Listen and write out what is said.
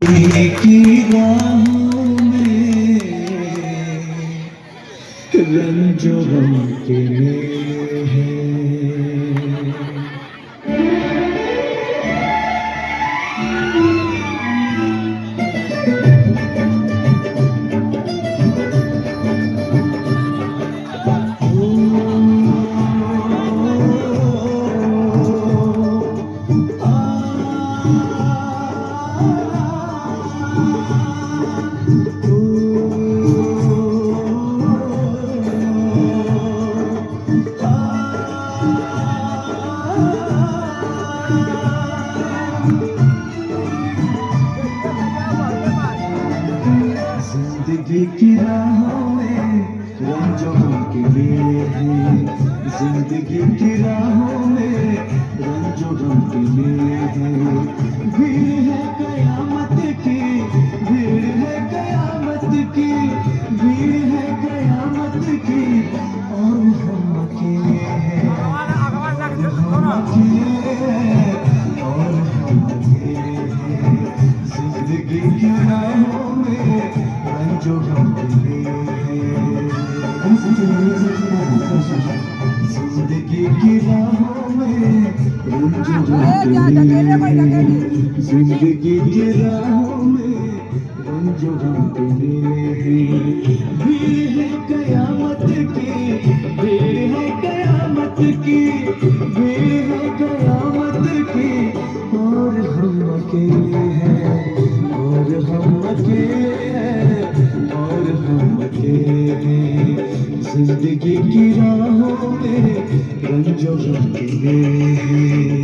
की राहों में रंजो गम के मेले हैं। जिंदगी की राहों में रंजों के मेले हैं। जिंदगी की राहों में रंजों के मेले हैं। भीड़ है कयामत की, भीड़ है कयामत की, भीड़ है कयामत की, और हम अकेले हैं, हम अकेले हैं, और हम अकेले हैं। जिंदगी की राहों में जो हम हैं, जिंदगी की राहों में जिंदगी की राहों में रंजो हम हैं। भीड़ है कयामत की, भीड़ है कयामत की, भीड़ है कयामत की, और हम अकेले हैं, और हम अकेले हैं, और हम अकेले हैं। जिंदगी की राहों में रंजो गम के हैं।